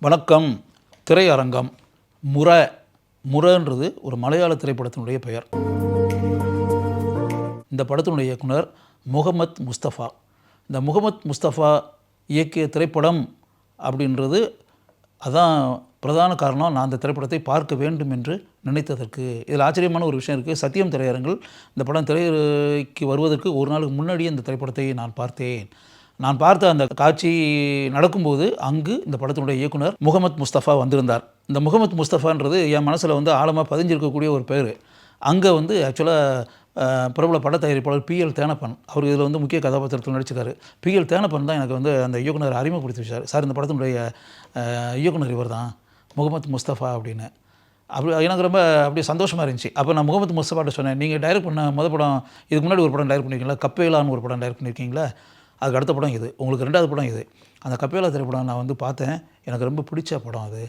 வணக்கம். திரையரங்கம். முரன்றது ஒரு மலையாள திரைப்படத்தினுடைய பெயர். இந்த படத்தினுடைய இயக்குனர் முகமத் முஸ்தபா. இந்த முகமத் முஸ்தபா இயக்கிய திரைப்படம் அப்படின்றது அதான் பிரதான காரணம் நான் அந்த திரைப்படத்தை பார்க்க வேண்டும் என்று நினைத்ததற்கு. இதில் ஆச்சரியமான ஒரு விஷயம் இருக்குது. சத்தியம் திரையரங்கில் இந்த படம் திரைக்கு வருவதற்கு ஒரு நாளுக்கு முன்னாடியே இந்த திரைப்படத்தை நான் பார்த்தேன். நான் பார்த்த அந்த காட்சி நடக்கும்போது அங்கு இந்த படத்தினுடைய இயக்குனர் முகமத் முஸ்தபா வந்திருந்தார். இந்த முகமத் முஸ்தபான்றது என் மனசில் ஆழமாக பதிஞ்சிருக்கக்கூடிய ஒரு பேர். அங்கே ஆக்சுவலாக பிரபல பட தயாரிப்பாளர் PL தேனப்பன் அவர் இதில் முக்கிய கதாபாத்திரத்தில் நடிச்சிருக்காரு. PL தேனப்பன் தான் எனக்கு அந்த இயக்குனர் அறிமுகப்படுத்தி வச்சார். சார், இந்த படத்தினுடைய இயக்குனர் இவர் தான் முகமத் முஸ்தபா அப்படின்னு. எனக்கு ரொம்ப அப்படியே சந்தோஷமாக இருந்துச்சு. அப்போ நான் முகமத் முஸ்தபாட்ட சொன்னேன், நீங்கள் டைரக்ட் பண்ண படம் இதுக்கு முன்னாடி ஒரு படம் டைரக்ட் பண்ணியிருக்கீங்களா, கப்பேலான்னு ஒரு படம் டைரக்ட் பண்ணியிருக்கீங்களா, அதுக்கு அடுத்த படம் இது, உங்களுக்கு 2வது படம் இது. அந்த கப்பேலா திரைப்படம் நான் பார்த்தேன், எனக்கு ரொம்ப பிடிச்ச படம் அது.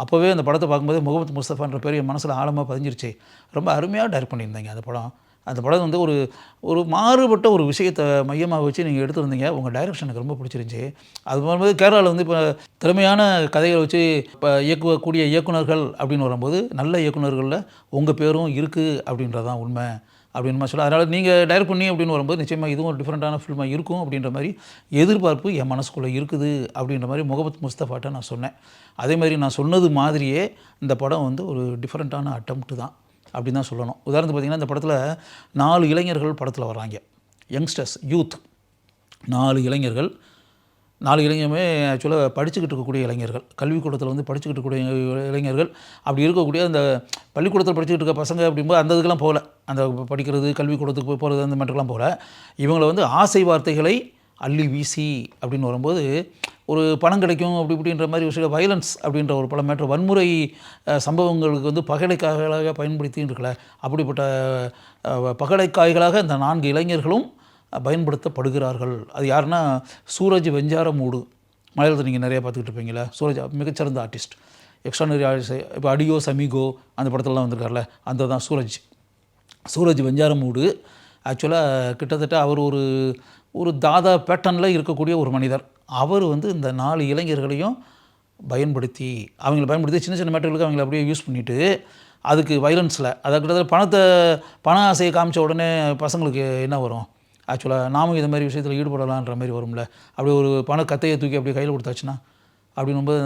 அப்போவே அந்த படத்தை பார்க்கும்போது முகமது முஸ்தபான்ற பேர் என் மனசில் ஆழமாக பதிஞ்சிருச்சு. ரொம்ப அருமையாக டைரக்ட் பண்ணியிருந்தீங்க அந்த படம். அந்த படம் ஒரு மாறுபட்ட ஒரு விஷயத்தை மையமாக வச்சு நீங்கள் எடுத்துருந்தீங்க. உங்கள் டைரக்ஷன் எனக்கு ரொம்ப பிடிச்சிருந்துச்சி. அது வரும்போது கேரளாவில் இப்போ திறமையான கதைகளை வச்சு இப்போ இயக்கக்கூடிய இயக்குநர்கள் அப்படின்னு வரும்போது நல்ல இயக்குநர்களில் உங்கள் பேரும் இருக்குது அப்படின்றதான் உண்மை அப்படின்னு சொல்ல. அதனால் நீங்கள் டைரக்ட் பண்ணி அப்படின்னு வரும்போது நிச்சயமாக இதுவும் ஒரு டிஃப்ரெண்ட்டான ஃபில்மாக இருக்கும் அப்படின்ற மாதிரி எதிர்பார்ப்பு என் மனசுக்குள்ளே இருக்குது அப்படின்ற மாதிரி முகமத் முஸ்தபாட்ட நான் சொன்னேன். அதே மாதிரி நான் சொன்னது மாதிரியே இந்த படம் ஒரு டிஃப்ரெண்ட்டான அட்டம்ப்ட் தான் அப்படின்னு தான் சொல்லணும். உதாரணத்துக்கு பார்த்திங்கன்னா, இந்த படத்தில் 4 இளைஞர்கள் படத்தில் வராங்க. Youngsters, youth. 4 இளைஞர்கள். 4 இளைஞருமே ஆக்சுவலாக படிச்சுக்கிட்டு இருக்கக்கூடிய இளைஞர்கள், கல்விக்கூடத்தில் படிச்சுக்கிட்டு இருக்கக்கூடிய இளைஞர்கள். அப்படி இருக்கக்கூடிய அந்த பள்ளிக்கூடத்தில் படிச்சுக்கிட்டு இருக்க பசங்க அப்படிங்கும்போது அந்த இதுக்கெல்லாம் போகல, அந்த படிக்கிறது கல்விக்கூடத்துக்கு போகிறது அந்த மாதிரிலாம் போகல. இவங்களை ஆசை வார்த்தைகளை அள்ளி வீசி அப்படின்னு வரும்போது ஒரு பணம் கிடைக்கும் அப்படி இப்படின்ற மாதிரி விஷயம், வயலன்ஸ் அப்படின்ற ஒரு பல மேட்டர், வன்முறை சம்பவங்களுக்கு பகடைக்காய்களாக பயன்படுத்தின்னு இருக்கல, அப்படிப்பட்ட பகடைக்காய்களாக இந்த 4 இளைஞர்களும் பயன்படுத்தப்படுகிறார்கள். அது யாருன்னா, சூரஜ் வெஞ்சாரமூடு. மலையாளத்தில் நீங்கள் நிறையா பார்த்துக்கிட்டு இருப்பீங்களா. சூரஜ் மிகச்சிறந்த ஆர்டிஸ்ட், எக்ஸ்ட்ரானரி ஆர்டிஸ்ட். இப்போ அடியோஸ் அமிகோ அந்த படத்துலலாம் வந்திருக்கார்ல, அந்த தான் சூரஜ் வெஞ்சாரமூடு. ஆக்சுவலாக கிட்டத்தட்ட அவர் ஒரு தாதா பேட்டர்னில் இருக்கக்கூடிய ஒரு மனிதர். அவர் இந்த 4 இளைஞர்களையும் அவங்களை பயன்படுத்தி சின்ன சின்ன மேட்டர்களுக்கு அவங்களை அப்படியே யூஸ் பண்ணிவிட்டு அதுக்கு வைலன்ஸில், அதை கிட்டத்தட்ட பண ஆசையை காமிச்ச உடனே பசங்களுக்கு என்ன வரும், ஆக்சுவலாக நாமும் இது மாதிரி விஷயத்தில் ஈடுபடலான்ற மாதிரி வரும்ல. அப்படி ஒரு கத்தையை தூக்கி அப்படியே கையில் கொடுத்தாச்சுன்னா அப்படின்னும்போது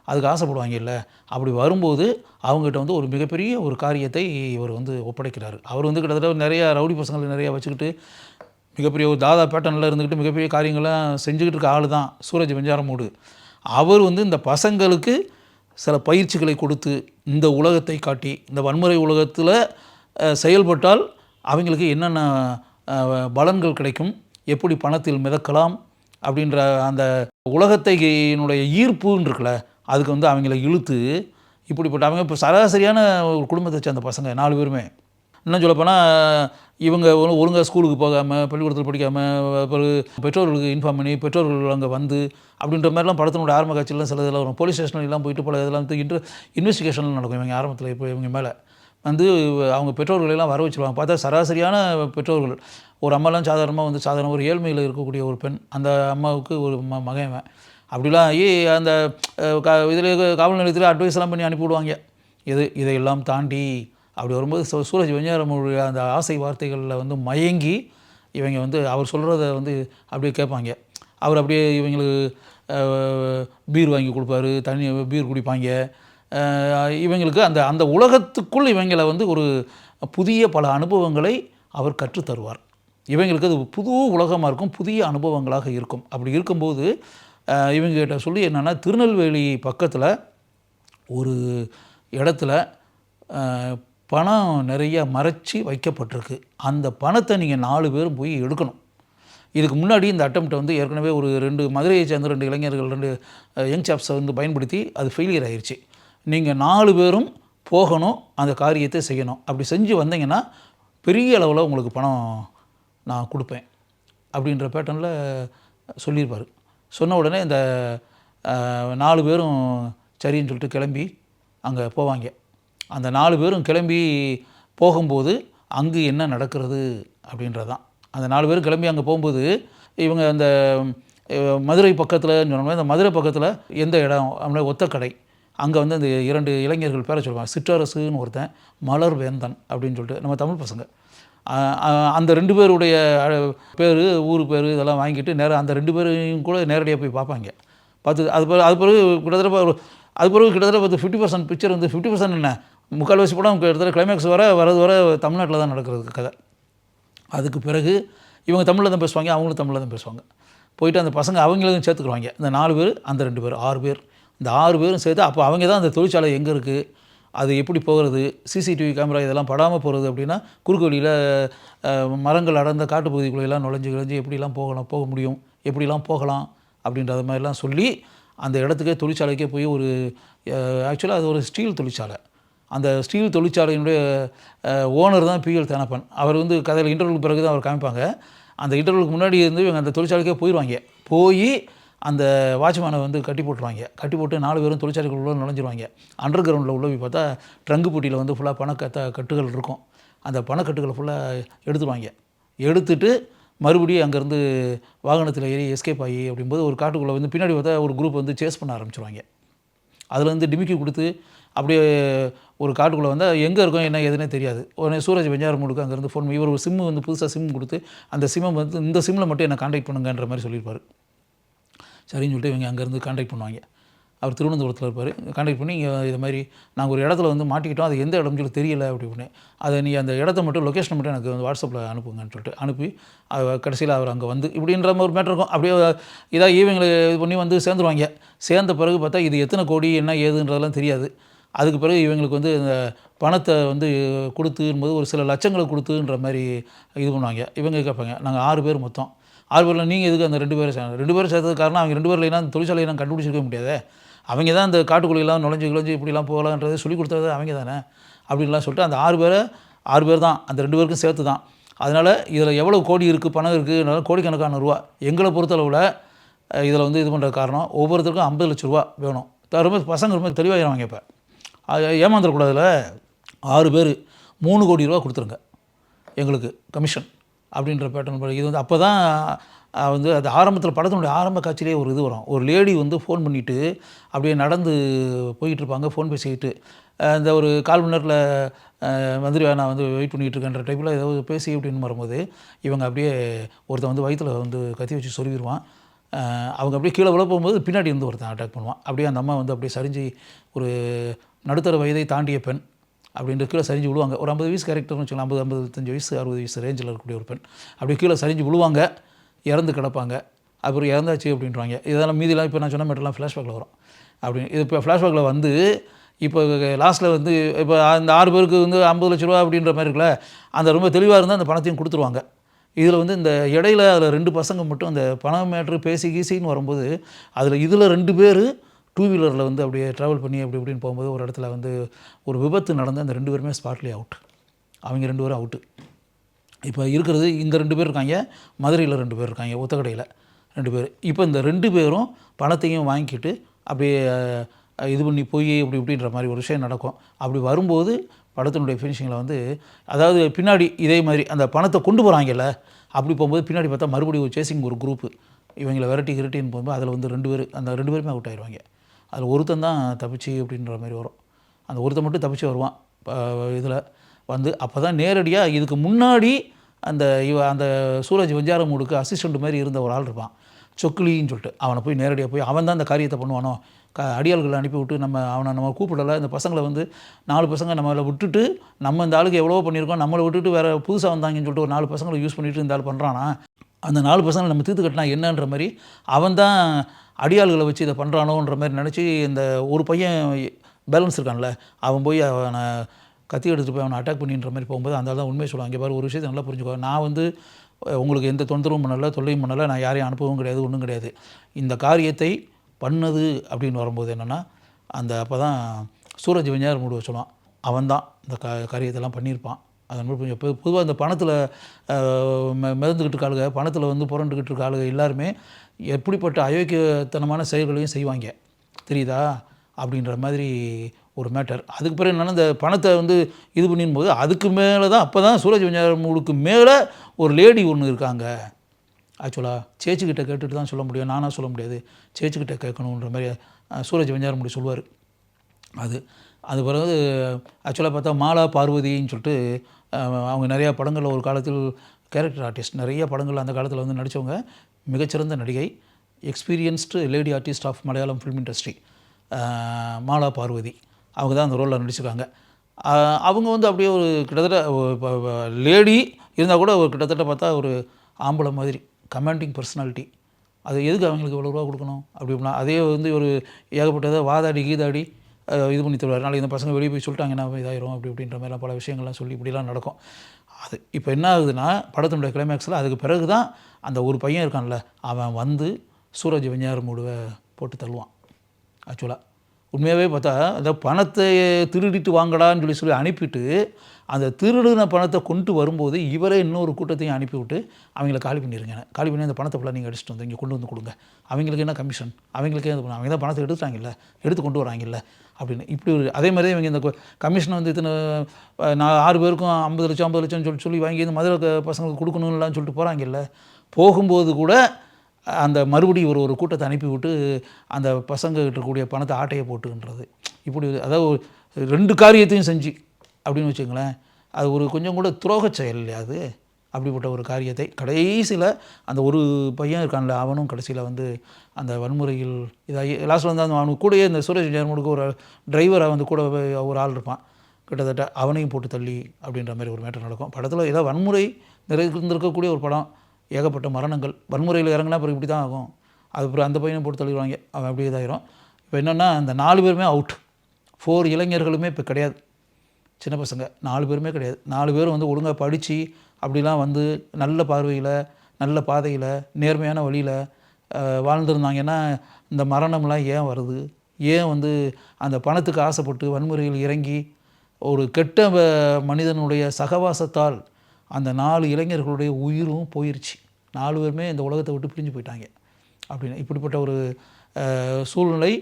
அதுக்கு ஆசைப்படுவாங்க இல்லை. அப்படி வரும்போது அவங்ககிட்ட ஒரு மிகப்பெரிய ஒரு காரியத்தை இவர் ஒப்படைக்கிறார். அவர் கிட்டத்தட்ட நிறையா ரவுடி பசங்களை நிறையா வச்சுக்கிட்டு மிகப்பெரிய ஒரு தாதா பேட்டர்னில் இருந்துக்கிட்டு மிகப்பெரிய காரியங்கள்லாம் செஞ்சுக்கிட்டு இருக்க ஆள் தான் சூரஜ் வெஞ்சாரமூடு. அவர் இந்த பசங்களுக்கு சில பயிற்சிகளை கொடுத்து இந்த உலகத்தை காட்டி, இந்த வன்முறை உலகத்தில் செயல்பட்டால் அவங்களுக்கு என்னென்ன பலன்கள் கிடைக்கும், எப்படி பணத்தில் மிதக்கலாம் அப்படின்ற அந்த உலகத்தைனுடைய ஈர்ப்புன்னு இருக்குல்ல, அதுக்கு அவங்கள இழுத்து இப்படிப்பட்ட அவங்க இப்போ சராசரியான ஒரு குடும்பத்தை சேர்ந்த பசங்க 4 பேருமே. இன்னும் சொல்லப்போனால் இவங்க ஒழுங்காக ஸ்கூலுக்கு போகாமல், பள்ளிக்கூடத்தில் படிக்காமல், பெற்றோர்களுக்கு இன்ஃபார்ம் பண்ணி பெற்றோர்கள் அங்கே அப்படின்ற மாதிரிலாம் படத்தினோட ஆரம்ப காட்சியெல்லாம் சில இதெல்லாம் வரும். போலீஸ் ஸ்டேஷன்லாம் போயிட்டு பல இதெல்லாம் இன்வெஸ்டிகேஷன்லாம் நடக்கும். இவங்க ஆரம்பத்தில் இப்போ இவங்க மேலே அவங்க பெற்றோர்களெல்லாம் வர வச்சுருவாங்க. பார்த்தா சராசரியான பெற்றோர்கள். ஒரு அம்மாலாம் சாதாரண ஒரு ஏழ்மையில் இருக்கக்கூடிய ஒரு பெண். அந்த அம்மாவுக்கு ஒரு மகன். அப்படிலாம் அந்த இதில் காவல் நிலையத்தில் அட்வைஸ்லாம் பண்ணி அனுப்பிவிடுவாங்க. இதையெல்லாம் தாண்டி அப்படி வரும்போது சூரஜ் வெஞ்சாரமூடு அந்த ஆசை வார்த்தைகளில் மயங்கி இவங்க அவர் சொல்கிறத அப்படியே கேட்பாங்க. அவர் அப்படியே இவங்களுக்கு பீர் வாங்கி கொடுப்பாரு, பீர் குடிப்பாங்க. இவங்களுக்கு அந்த உலகத்துக்குள் இவங்களை ஒரு புதிய பல அனுபவங்களை அவர் கற்றுத்தருவார். இவங்களுக்கு அது புது உலகமாக இருக்கும், புதிய அனுபவங்களாக இருக்கும். அப்படி இருக்கும்போது இவங்ககிட்ட சொல்லி என்னென்னா, திருநெல்வேலி பக்கத்தில் ஒரு இடத்துல பணம் நிறைய மறைச்சி வைக்கப்பட்டிருக்கு. அந்த பணத்தை நீங்கள் 4 பேரும் போய் எடுக்கணும். இதுக்கு முன்னாடி இந்த அட்டம்ப்டை ஏற்கனவே ஒரு 2 மதுரையை சேர்ந்த 2 இளைஞர்கள் 2 யங் சாப்ஸை ஃபெயிலியர் ஆயிடுச்சு. நீங்கள் 4 பேரும் போகணும், அந்த காரியத்தை செய்யணும். அப்படி செஞ்சு வந்தீங்கன்னா பெரிய அளவில் உங்களுக்கு பணம் நான் கொடுப்பேன் அப்படின்ற பேட்டர்னில் சொல்லியிருப்பார். சொன்ன உடனே இந்த 4 பேரும் சரின்னு சொல்லிட்டு கிளம்பி அங்கே போவாங்க. அந்த 4 பேரும் கிளம்பி போகும்போது அங்கு என்ன நடக்கிறது அப்படின்றது தான். அந்த 4 பேரும் கிளம்பி அங்கே போகும்போது இவங்க அந்த மதுரை பக்கத்தில் சொன்னோம்னா இந்த மதுரை பக்கத்தில் எந்த இடம் அப்படின்னா ஒத்தக்கடை, அங்கே வந்து அந்த 2 இளைஞர்கள் பேரை சொல்லுவாங்க. சிற்றரசுன்னு ஒருத்தன், மலர் வேந்தன் அப்படின்னு சொல்லிட்டு நம்ம தமிழ் பசங்க. அந்த 2 பேருடைய பேர், ஊர் பேர் இதெல்லாம் வாங்கிட்டு நேராக அந்த 2 பேரையும் கூட நேரடியாக போய் பார்ப்பாங்க. பார்த்து அது பிறகு கிட்டத்தட்ட அது பிறகு கிட்டத்தட்ட 50% பிக்சர் வந்து 50% என்ன, முக்கால்வாசி படம் கிட்டத்தட்ட கிளைமேக்ஸ் வரது வர தமிழ்நாட்டில் தான் நடக்கிறது கதை. அதுக்கு பிறகு இவங்க தமிழில் தான் பேசுவாங்க, அவங்களும் தமிழில் தான் பேசுவாங்க. போயிட்டு அந்த பசங்க அவங்களும் சேர்த்துக்குருவாங்க. இந்த 4 பேர், அந்த 2 பேர், 6 பேர். இந்த 6 பேரும் சேர்த்து அப்போ அவங்க தான் அந்த தொழிற்சாலை எங்கே இருக்குது, அது எப்படி போகிறது, சிசிடிவி கேமரா இதெல்லாம் படாமல் போகிறது அப்படின்னா, குறுக்கு வழியில் மரங்கள் அடர்ந்த காட்டுப்பகுதிக்குள்ளெல்லாம் நுழைஞ்சு எப்படிலாம் போக முடியும், எப்படிலாம் போகலாம் அப்படின்றது மாதிரிலாம் சொல்லி அந்த இடத்துக்கே தொழிற்சாலைக்கே போய் ஒரு ஆக்சுவலாக அது ஒரு ஸ்டீல் தொழிற்சாலை. அந்த ஸ்டீல் தொழிற்சாலையினுடைய ஓனர் தான் பிஎல் தேனப்பன். அவர் வந்து கதையில் இன்டர்வியூக்கு பிறகு தான் அவர் காமிப்பாங்க. அந்த இன்டர்வியூக்கு முன்னாடி இருந்து இவங்க அந்த தொழிற்சாலைக்கே போயிடுவாங்க. போய் அந்த வாட்ச்மேனை வந்து கட்டி போட்டுருவாங்க. கட்டி போட்டு 4 பேரும் தொழிற்சாலைக்குள்ளே நுழைஞ்சிருவாங்க. அண்டர் கிரவுண்டில் உள்ள போய் பார்த்தா ட்ரங்கு பொட்டியில் வந்து ஃபுல்லாக கட்டுகள் இருக்கும். அந்த பணக்கட்டுகளை ஃபுல்லாக எடுத்துருவாங்க. எடுத்துட்டு மறுபடியும் அங்கேருந்து வாகனத்தில் ஏறி எஸ்கேப் ஆகி அப்படிங்கும்போது ஒரு காட்டுக்குள்ளே வந்து பின்னாடி பார்த்தா ஒரு குரூப் வந்து சேஸ் பண்ண ஆரம்பிச்சிருவாங்க. அதில் வந்து டிமிக்கி கொடுத்து அப்படியே ஒரு காட்டுக்குள்ளே வந்தால் எங்கே இருக்கும் என்ன ஏதுன்னே தெரியாது. உடனே சூரஜ் வெஞ்சாரமூடுக்கு அங்கேருந்து ஃபோன் பண்ணி இவர் ஒரு சிம்மு வந்து புதுசாக சிம் கொடுத்து அந்த சிம்மை வந்து இந்த சிம்மில் மட்டும் என்னை கான்டாக்ட் பண்ணுங்கன்ற மாதிரி சொல்லியிருப்பார். சரின்னு சொல்லிட்டு இவங்க அங்கேருந்து கான்டாக்ட் பண்ணுவாங்க. அவர் திருவனந்தபுரத்தில் இருப்பார். கான்டாக்ட் பண்ணி இது மாதிரி நாங்கள் ஒரு இடத்துல வந்து மாட்டிக்கிட்டோம், அது எந்த இடம்னு சொல்லி தெரியல அப்படின்னு. அதை நீ அந்த இடத்த மட்டும் லொக்கேஷனை மட்டும் எனக்கு வந்து வாட்ஸ்அப்பில் அனுப்புங்கன்னு சொல்லிட்டு அனுப்பி கடைசியில் அவர் அங்கே வந்து இப்படின்ற ஒரு மேட்டர் இருக்கும். அப்படியே இதாக ஈவிங்களை இது பண்ணி வந்து சேர்ந்துருவாங்க. சேர்ந்த பிறகு பார்த்தா இது எத்தனை கோடி என்ன ஏதுன்றதெல்லாம் தெரியாது. அதுக்கு பிறகு இவங்களுக்கு வந்து இந்த பணத்தை வந்து கொடுத்தும்போது ஒரு சில லட்சங்களை கொடுத்துன்ற மாதிரி இது பண்ணுவாங்க. இவங்க கேட்பாங்க, நாங்கள் 6 பேர் மொத்தம் 6 பேரில் நீங்கள் எதுக்கு அந்த 2 பேரை 2 பேரும் சேர்த்தது காரணம் அவங்க 2 பேரில் அந்த தொழிற்சாலையை நான் கண்டுபிடிச்சிருக்க முடியாது. அவங்க தான் அந்த காட்டுக்குள்ளெல்லாம் நுழைஞ்சு இப்படிலாம் போகலான்றதை சொல்லி கொடுத்தது அவங்க தானே அப்படின்லாம் சொல்லிட்டு அந்த 6 பேர் தான் அந்த 2 பேருக்கும் சேர்த்து தான். அதனால் இதில் எவ்வளோ கோடி இருக்குது, பணம் இருக்குது, கோடிக்கணக்கான ரூபா. எங்களை பொறுத்தளவில் இதில் வந்து இது பண்ணுற காரணம் ஒவ்வொருத்தருக்கும் 50 லட்ச ரூபா வேணும். ரொம்ப பசங்க ரொம்ப தெளிவாகிறாங்க. இப்போ ஏமாந்துடக்கூடாதுல 6 பேர் 3 கோடி ரூபா கொடுத்துருங்க எங்களுக்கு கமிஷன் அப்படின்ற பேட்டர்ன். இது வந்து அப்போ தான் வந்து அது ஆரம்பத்தில் படத்தினுடைய ஆரம்ப காட்சியிலே ஒரு இது வரும். ஒரு லேடி வந்து ஃபோன் பண்ணிவிட்டு அப்படியே நடந்து போயிட்டுருப்பாங்க, ஃபோன் பேசிக்கிட்டு. இந்த ஒரு 1/4 மணி நேரத்தில் வந்துடுவேன், நான் வந்து வெயிட் பண்ணிகிட்டு இருக்கேன்ற டைப்பில் ஏதாவது பேசி அப்படின்னு வரும்போது இவங்க அப்படியே ஒருத்தன் வந்து வயிற்றில் வந்து கத்தி வச்சு சொருவிடுவான். அவங்க அப்படியே கீழே விழ போகும்போது பின்னாடி இருந்து ஒருத்தன் அட்டாக் பண்ணுவான். அப்படியே அந்த அம்மா வந்து அப்படியே சரிஞ்சு ஒரு நடுத்தர வயதை தாண்டிய பெண் அப்படின்ற கீழே சரிஞ்சு விழுவாங்க. ஒரு 50 வயசு கேரக்டர்னு வச்சுக்கலாம், 55 வயசு 60 வயசு ரேஞ்சில் இருக்கக்கூடிய ஒரு பெண் அப்படியே கீழே சரிஞ்சு விழுவாங்க, இறந்து கிடப்பாங்க. அப்புறம் இறந்தாச்சு அப்படின்றாங்க. இதெல்லாம் மீதிலாம் இப்போ நான் சொன்ன மட்டும்லாம் ஃப்ளாஷ்பேக்கில் வரும். அப்படின்னு இது இப்போ ஃப்ளாஷ்பேக்கில் வந்து இப்போ லாஸ்ட்டில் வந்து இப்போ அந்த 6 பேருக்கு வந்து 50 லட்ச ரூபா அப்படின்ற மாதிரி இருக்குல்ல, அந்த ரொம்ப தெளிவாக இருந்தால் அந்த பணத்தையும் கொடுத்துருவாங்க. இதில் வந்து இந்த இடையில அதில் 2 பசங்க மட்டும் அந்த பணம் மேட்ரு பேசி கீசின்னு வரும்போது இதில் 2 பேர் 2 வீலரில் வந்து அப்படியே ட்ராவல் பண்ணி இப்படின்னு போகும்போது ஒரு இடத்துல வந்து ஒரு விபத்து நடந்து அந்த 2 பேருமே ஸ்பாட்லேயே அவுட். அவங்க 2 பேரும் அவுட்டு. இப்போ இருக்கிறது இங்கே 2 பேர் இருக்காங்க, மதுரையில் 2 பேர் இருக்காங்க, ஒத்தக்கடையில் 2 பேர். இப்போ இந்த 2 பேரும் பணத்தையும் வாங்கிக்கிட்டு அப்படியே இது பண்ணி போய் இப்படின்ற மாதிரி ஒரு விஷயம் நடக்கும். அப்படி வரும்போது படத்தினுடைய ஃபினிஷிங்கில் வந்து அதாவது பின்னாடி இதே மாதிரி அந்த பணத்தை கொண்டு போகிறாங்கல்ல, அப்படி போகும்போது பின்னாடி பார்த்தா மறுபடியும் ஒரு சேசிங் ஒரு குரூப்பு இவங்களை விரட்டின்னு போகும்போது அதில் வந்து 2 பேர் அந்த 2 பேருமே அவுட் ஆகிடுவாங்க. அதில் ஒருத்தன் தான் தப்பிச்சு அப்படின்ற மாதிரி வரும். அந்த ஒருத்தன் மட்டும் தப்பிச்சு வருவான் இதில் வந்து. அப்போ தான் நேரடியாக இதுக்கு முன்னாடி அந்த சூரஜ் வெஞ்சாரமூடுக்கு அசிஸ்டண்ட் மாதிரி இருந்த ஒரு ஆள் இருப்பான், சொக்குலின்னு சொல்லிட்டு. அவனை போய் நேரடியாக போய் அவன் தான் அந்த காரியத்தை பண்ணுவானோ, அடியாள்களை அனுப்பி விட்டு நம்ம கூப்பிடலை, இந்த பசங்களை வந்து 4 பசங்க நம்மளை விட்டுட்டு நம்ம இந்த ஆளுக்கு எவ்வளோ பண்ணியிருக்கோம், நம்மளை விட்டுட்டு வேறு புதுசாக வந்தாங்கன்னு சொல்லிட்டு ஒரு 4 பசங்களை யூஸ் பண்ணிவிட்டு இந்த ஆள் பண்ணுறானா, அந்த 4 பசங்களை நம்ம தீர்த்து கட்டினா என்னன்ற மாதிரி அவன் தான் அடியாள்களை வச்சு இதை பண்ணுறானோன்ற மாதிரி நினச்சி இந்த ஒரு பையன் பேலன்ஸ் இருக்கான்ல, அவன் போய் அவனை கத்தி எடுத்துகிட்டு போய் அவனை அட்டாக் பண்ணின்ற மாதிரி போகும்போது அந்த தான் உண்மையை சொல்லுவாங்க. பாரு, ஒரு விஷயத்தை நல்லா புரிஞ்சுக்கோ, நான் வந்து உங்களுக்கு எந்த தொந்தரவும் பண்ணலை, தொல்லையும் பண்ணலை, நான் யாரையும் அனுப்பவும் கிடையாது, ஒன்றும் கிடையாது. இந்த காரியத்தை பண்ணது அப்படின்னு வரும்போது என்னென்னா அப்போ தான் சூரஜ் வெஞ்சாரமூடு சொல்லுவான், அவன் தான் இந்த காரியத்தெல்லாம் பண்ணியிருப்பான். அதன் மூலம் இப்போ பொதுவாக இந்த பணத்தில் மிதந்துக்கிட்டு இருக்காளுங்க, பணத்தில் வந்து புரண்டுக்கிட்டு இருக்க ஆளுங்க எல்லாருமே எப்படிப்பட்ட அயோக்கியத்தனமான செயல்களையும் செய்வாங்க, தெரியுதா அப்படின்ற மாதிரி ஒரு மேட்டர். அதுக்கு பிறகு என்னென்னா இந்த பணத்தை வந்து இது பண்ணிடும்போது அதுக்கு மேலே தான் அப்போ தான் சூரஜ் வெஞ்சாரமூடுக்கு மேலே ஒரு லேடி ஒன்று இருக்காங்க, ஆக்சுவலாக சேச்சிக்கிட்ட கேட்டுட்டு தான் சொல்ல முடியும், நானாக சொல்ல முடியாது, சேச்சிக்கிட்ட கேட்கணுன்ற மாதிரி சூரஜ் வெஞ்ஞாரமுடி சொல்லுவார். அது பிறகு ஆக்சுவலாக பார்த்தா மாலா பார்வதின்னு சொல்லிட்டு அவங்க நிறையா படங்களில் ஒரு காலத்தில் கேரக்டர் ஆர்டிஸ்ட், நிறைய படங்கள் அந்த காலத்தில் வந்து நடித்தவங்க, மிகச்சிறந்த நடிகை, experienced lady artist of Malayalam film industry Mala Parvathi. அவங்க தான் அந்த ரோலில் நடிச்சிருக்காங்க. அவங்க வந்து அப்படியே ஒரு கிட்டத்தட்ட லேடி இருந்தால் கூட ஒரு கிட்டத்தட்ட பார்த்தா ஒரு ஆம்பளை மாதிரி கமாண்டிங் பர்சனாலிட்டி. அது எதுக்கு அவங்களுக்கு இவ்வளோ ரூபா கொடுக்கணும் அப்படின்னா, அதே வந்து ஒரு ஏகப்பட்டதை வாதாடி கீதாடி இது பண்ணி தருவார். நாளைக்கு இந்த பசங்க வெளியே போய் சொல்லிட்டாங்கன்னா இதாயிரும் அப்படின்ற மாதிரிலாம் பல விஷயங்கள்லாம் சொல்லி இப்படிலாம் நடக்கும். அது இப்போ என்ன ஆகுதுன்னா, படத்தினுடைய கிளைமேக்ஸில் அதுக்கு பிறகு தான் அந்த ஒரு பையன் இருக்கான்ல, அவன் வந்து சூரஜ் வெஞ்ஞாரமுடிவை போட்டு தள்ளுவான். ஆக்சுவலாக உண்மையாகவே பார்த்தா அந்த பணத்தை திருடிட்டு வாங்கடான்னு சொல்லி அனுப்பிட்டு, அந்த திருடின பணத்தை கொண்டு வரும்போது இவரே இன்னொரு கூட்டத்தையும் அனுப்பிவிட்டு அவங்கள காலி பண்ணிடுங்க, காலி பண்ணி அந்த பணத்தை ஃபுல்லாக நீங்கள் அடிச்சுட்டு வந்து இங்கே கொண்டு வந்து கொடுங்க, அவங்களுக்கு என்ன கமிஷன், அவங்களுக்கே அது அவங்க தான் பணத்தை எடுத்துட்டாங்கல்ல, எடுத்து கொண்டு வராங்கல்ல அப்படின்னு. இப்படி ஒரு அதே மாதிரி இவங்க இந்த கமிஷனை வந்து இத்தனை 6 பேருக்கும் 50 லட்சம் 50 லட்சம்னு சொல்லி வாங்கி இந்த மதுரை பசங்களுக்கு கொடுக்கணும்லான்னு சொல்லிட்டு போகிறாங்கல்ல. போகும்போது கூட அந்த மறுபடியும் ஒரு கூட்டத்தை அனுப்பிவிட்டு அந்த பசங்க இருக்கக்கூடிய பணத்தை ஆட்டையை போட்டுன்றது. இப்படி அதாவது 2 காரியத்தையும் செஞ்சு அப்படின்னு வச்சுங்களேன், அது ஒரு கொஞ்சம் கூட துரோக செயல் இல்லையா அது. அப்படிப்பட்ட ஒரு காரியத்தை கடைசியில் அந்த ஒரு பையன் இருக்கான்ல, அவனும் கடைசியில் வந்து அந்த வன்முறையில் இதாகி லாஸ்ட்டில் வந்து அந்த அவனுக்கு கூடயே இந்த சூரஜ் வெஞ்ஞாரமுடிக்கு ஒரு டிரைவராக வந்து கூட ஒரு ஆள் இருப்பான், கிட்டத்தட்ட அவனையும் போட்டு தள்ளி அப்படின்ற மாதிரி ஒரு மேட்டர் நடக்கும். படத்தில் ஏதாவது வன்முறை நிறைந்திருக்கக்கூடிய ஒரு படம், ஏகப்பட்ட மரணங்கள், வன்முறையில் இறங்கினா அப்புறம் இப்படி தான் ஆகும். அது அப்புறம் அந்த பையனை போட்டு தள்ளிடுவாங்க, அவன் அப்படியே இதாயிரும். இப்போ என்னென்னா அந்த 4 பேருமே அவுட், 4 இளைஞர்களுமே இப்போ கிடையாது, சின்ன பசங்க 4 பேருமே கிடையாது. 4 பேரும் வந்து ஒழுங்காக படித்து அப்படிலாம் வந்து நல்ல பார்வையில், நல்ல பாதையில், நேர்மையான வழியில் வாழ்ந்துருந்தாங்கன்னா இந்த மரணம்லாம் ஏன் வருது, ஏன் வந்து அந்த பணத்துக்கு ஆசைப்பட்டு வன்முறையில் இறங்கி ஒரு கெட்ட மனிதனுடைய சகவாசத்தால் அந்த 4 இளைஞர்களுடைய உயிரும் போயிடுச்சு. 4 பேருமே இந்த உலகத்தை விட்டு பிரிஞ்சு போயிட்டாங்க. அப்படின்னு இப்படிப்பட்ட ஒரு சூழ்நிலை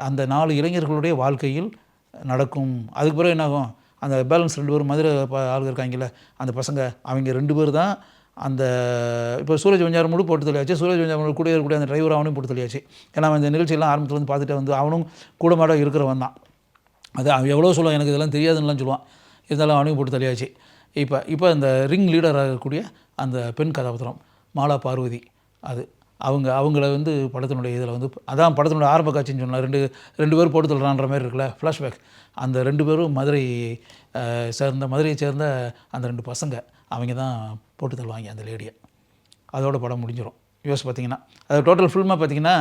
அந்த 4 இளைஞர்களுடைய வாழ்க்கையில் நடக்கும். அதுக்கு பிறகு என்னாகும், அந்த பேலன்ஸ் 2 பேரும் மதுரை ஆளுங்க இருக்காங்கல்ல, அந்த பசங்க அவங்க 2 பேர் தான் அந்த இப்போ சூரஜ் வெஞ்ஞாரமுடி போட்டு தள்ளியாச்சு. சூரஜ் வெஞ்ஞாரமுடி கூட இருக்கக்கூடிய அந்த டிரைவர் அவனையும் போட்டு தள்ளியாச்சு. ஏன்னா இந்த நிகழ்ச்சியெல்லாம் ஆரம்பத்துலேருந்து பார்த்துட்டு வந்து அவனும் கூட மாட இருக்கிறவன் தான். அது அவன் எவ்வளோ சொல்லுவான், எனக்கு இதெல்லாம் தெரியாதுன்னெலாம் சொல்லுவான், இருந்தாலும் அவனையும் போட்டு தள்ளியாச்சு. இப்போ இந்த ரிங் லீடர் ஆகக்கூடிய அந்த பெண் கதாபாத்திரம் மாலா பார்வதி, அவங்கள வந்து படத்தினுடைய இதில் வந்து அதான் படத்தினுடைய ஆரம்ப காட்சின்னு சொன்னால் 2 பேர் போட்டு தள்ளுறான்ற மாதிரி இருக்குல்ல ஃப்ளாஷ்பேக். அந்த 2 பேரும் மதுரையை சேர்ந்த அந்த 2 பசங்க அவங்க தான் போட்டு தள்ளுவாங்க அந்த லேடியை. அதோட படம் முடிஞ்சிடும். யோசிச்சு பார்த்தீங்கன்னா அது டோட்டல் ஃபில்மாக பார்த்தீங்கன்னா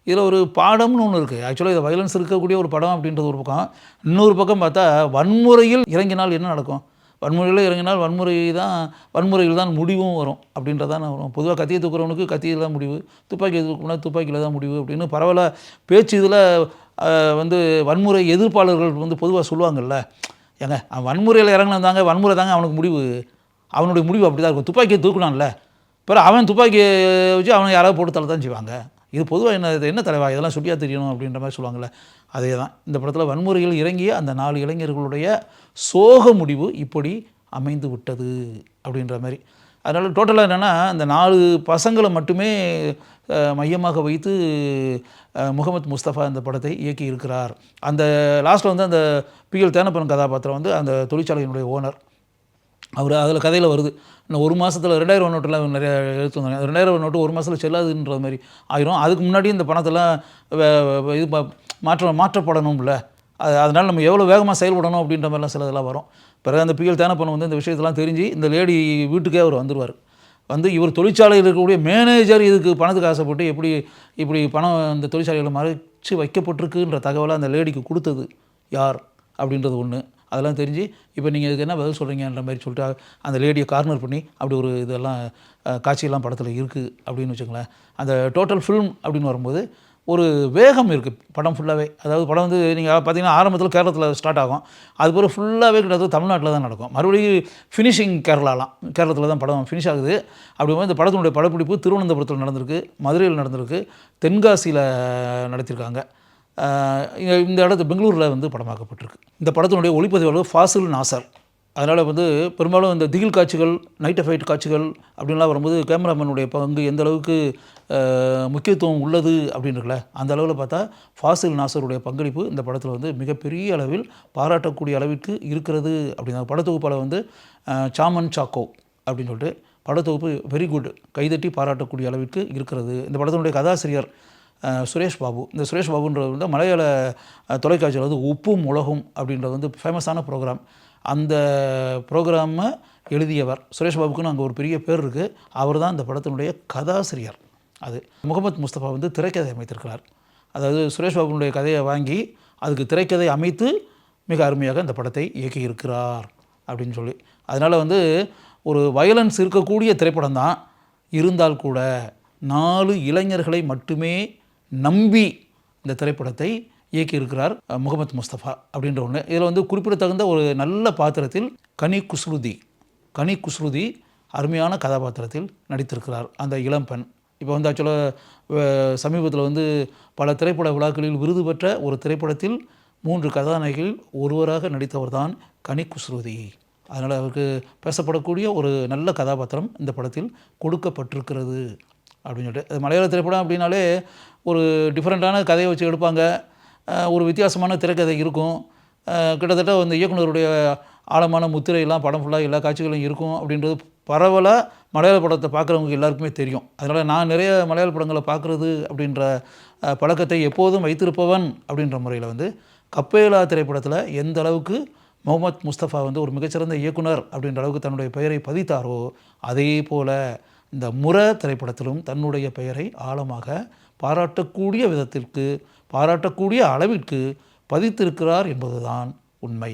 இதில் ஒரு பாடம்னு ஒன்று இருக்குது. ஆக்சுவலாக இது வயலன்ஸ் இருக்கக்கூடிய ஒரு படம் அப்படின்றது ஒரு பக்கம். இன்னொரு பக்கம் பார்த்தா வன்முறையில் இறங்கினால் என்ன நடக்கும், வன்முறையில் இறங்கினால் வன்முறையில் தான் முடிவும் வரும் அப்படின்றதான் வரும். பொதுவாக கத்தியை தூக்குறவனுக்கு கத்தியில் தான் முடிவு, துப்பாக்கி தூக்குனா துப்பாக்கியில் தான் முடிவு அப்படின்னு பரவாயில்ல பேச்சு. இதில் வந்து வன்முறை எதிர்ப்பாளர்கள் வந்து பொதுவாக சொல்லுவாங்கள்ல, ஏங்க அவன் வன்முறையில் இறங்கினாங்க, வன்முறை தாங்க அவனுக்கு முடிவு, அவனுடைய முடிவு அப்படி தான் இருக்கும். துப்பாக்கியை தூக்கலாம்ல, பிறகு அவன் துப்பாக்கியை வச்சு அவனை யாராவது போட்டு தள்ள தான் செய்வாங்க. இது பொதுவாக என்ன தலைவா இதெல்லாம் சொல்லியா தெரியணும் அப்படின்ற மாதிரி சொல்லுவாங்கள்ல, அதே தான் இந்த படத்தில் வன்முறையில் இறங்கிய அந்த 4 இளைஞர்களுடைய சோக முடிவு இப்படி அமைந்து விட்டது அப்படின்ற மாதிரி. அதனால் டோட்டலாக என்னென்னா இந்த 4 பசங்களை மட்டுமே மையமாக வைத்து முகமது முஸ்தபா இந்த படத்தை இயக்கி இருக்கிறார். அந்த லாஸ்ட்டில் வந்து அந்த பிஎல் தேனப்பன் கதாபாத்திரம் வந்து அந்த தொழிற்சாலையினுடைய ஓனர், அவர் அதில் கதையில் வருது. இன்னும் 1 மாதத்தில் 2000 நோட்டெல்லாம் நிறையா எடுத்து வந்தாங்க. 2000 நோட்டு 1 மாதத்தில் செல்லாதுன்ற மாதிரி ஆயிரும். அதுக்கு முன்னாடி இந்த பணத்தெல்லாம் இது மாற்றப்படணும்ல, அதனால் நம்ம எவ்வளோ வேகமாக செயல்படணும் அப்படின்ற மாதிரிலாம் சிலதெல்லாம் வரும். பிறகு அந்த பிஎல் தேனப்பன் வந்து இந்த விஷயத்தெல்லாம் தெரிஞ்சு இந்த லேடி வீட்டுக்கே அவர் வந்துடுவார். வந்து இவர் தொழிற்சாலையில் இருக்கக்கூடிய மேனேஜர் இதுக்கு பணத்துக்கு ஆசைப்பட்டு இப்படி பணம் இந்த தொழிற்சாலையில் மறைச்சு வைக்கப்பட்டிருக்குன்ற தகவலை அந்த லேடிக்கு கொடுத்தது யார் அப்படின்றது ஒன்று. அதெல்லாம் தெரிஞ்சு இப்போ நீங்கள் இதுக்கு என்ன பதில் சொல்கிறீங்கன்ற மாதிரி சொல்லிட்டு அந்த லேடியை கார்னர் பண்ணி அப்படி ஒரு இதெல்லாம் காட்சியெல்லாம் படத்தில் இருக்குது அப்படின்னு வச்சுங்களேன். அந்த டோட்டல் ஃபில்ம் அப்படின்னு வரும்போது ஒரு வேகம் இருக்குது படம் ஃபுல்லாகவே. அதாவது படம் வந்து நீங்கள் பார்த்தீங்கன்னா ஆரம்பத்தில் கேரளத்தில் ஸ்டார்ட் ஆகும், அது பிறகு ஃபுல்லாகவே கிட்டத்தட்ட தமிழ்நாட்டில் தான் நடக்கும். மறுபடியும் ஃபினிஷிங் கேரளத்தில் தான் படம் ஃபினிஷ் ஆகுது. அப்படி இந்த படத்தினுடைய படப்பிடிப்பு திருவனந்தபுரத்தில் நடந்திருக்கு, மதுரையில் நடந்திருக்கு, தென்காசியில் நடத்தியிருக்காங்க. இந்த இடத்து பெங்களூரில் வந்து படமாக்கப்பட்டிருக்கு. இந்த படத்தினுடைய ஒளிப்பதிவாளர் ஃபாசில் நாசர் அதனால் வந்து பெரும்பாலும் இந்த திகில் காட்சிகள், நைட் ஃபைட் காட்சிகள் அப்படின்லாம் வரும்போது கேமராமேனுடைய பங்கு எந்த அளவுக்கு முக்கியத்துவம் உள்ளது அப்படின்னு இருக்குல்ல, அந்த அளவில் பார்த்தா ஃபாசில் நாசருடைய பங்களிப்பு இந்த படத்தில் வந்து மிகப்பெரிய அளவில் பாராட்டக்கூடிய அளவிற்கு இருக்கிறது. அப்படின்னா படத்தொகுப்பாளர் வந்து சாமன் சாக்கோ அப்படின்னு சொல்லிட்டு படத்தொகுப்பு வெரி குட், கைதட்டி பாராட்டக்கூடிய அளவிற்கு இருக்கிறது. இந்த படத்தினுடைய கதாசிரியர் சுரேஷ் பாபு. இந்த சுரேஷ் பாபுன்றது வந்து மலையாள தொலைக்காட்சியில் வந்து உப்பும் உலகும் அப்படின்றது வந்து ஃபேமஸான ப்ரோக்ராம். அந்த ப்ரோக்ராமை எழுதியவர் சுரேஷ் பாபுக்குன்னு அங்கே ஒரு பெரிய பேர் இருக்குது. அவர் தான் இந்த படத்தினுடைய கதாசிரியர். அது முகமது முஸ்தபா வந்து திரைக்கதை அமைத்திருக்கிறார். அதாவது சுரேஷ் பாபுனுடைய கதையை வாங்கி அதுக்கு திரைக்கதை அமைத்து மிக அருமையாக இந்த படத்தை இயக்கியிருக்கிறார் அப்படின்னு சொல்லி. அதனால் வந்து ஒரு வயலன்ஸ் இருக்கக்கூடிய திரைப்படம் தான், இருந்தால் கூட 4 இளைஞர்களை மட்டுமே நம்பி இந்த திரைப்படத்தை இயக்கியிருக்கிறார் முகமது முஸ்தபா அப்படின்ற ஒன்று. இதில் வந்து குறிப்பிடத்தகுந்த ஒரு நல்ல பாத்திரத்தில் கனி குஸ்ருதி அருமையான கதாபாத்திரத்தில் நடித்திருக்கிறார். அந்த இளம்பெண் இப்போ வந்து ஆக்சுவலாக சமீபத்தில் வந்து பல திரைப்பட விழாக்களில் விருது பெற்ற ஒரு திரைப்படத்தில் 3 கதாநாயகிகள் ஒருவராக நடித்தவர் தான் கனி குஸ்ருதி. அதனால் அவருக்கு பேசப்படக்கூடிய ஒரு நல்ல கதாபாத்திரம் இந்த படத்தில் கொடுக்கப்பட்டிருக்கிறது அப்படின்னு சொல்லிட்டு. மலையாள திரைப்படம் அப்படின்னாலே ஒரு டிஃப்ரெண்ட்டான கதையை வச்சு எடுப்பாங்க, ஒரு வித்தியாசமான திரைக்கதை இருக்கும். கிட்டத்தட்ட அந்த இயக்குனருடைய ஆழமான முத்திரையெல்லாம் படம் ஃபுல்லாக எல்லா காட்சிகளும் இருக்கும் அப்படின்றது பரவலாக மலையாள படத்தை பார்க்குறவங்க எல்லாருக்குமே தெரியும். அதனால் நான் நிறைய மலையாள படங்களை பார்க்குறது அப்படின்ற பழக்கத்தை எப்போதும் வைத்திருப்பவன் அப்படின்ற முறையில் வந்து கப்பேலா திரைப்படத்தில் எந்த அளவுக்கு முகமது முஸ்தபா வந்து ஒரு மிகச்சிறந்த இயக்குனர் அப்படின்ற அளவுக்கு தன்னுடைய பெயரை பதித்தாரோ, அதே போல் இந்த முறை திரைப்படத்திலும் தன்னுடைய பெயரை ஆழமாக பாராட்டக்கூடிய விதத்திற்கு, பாராட்டக்கூடிய அளவிற்கு பதித்திருக்கிறார் என்பதுதான் உண்மை.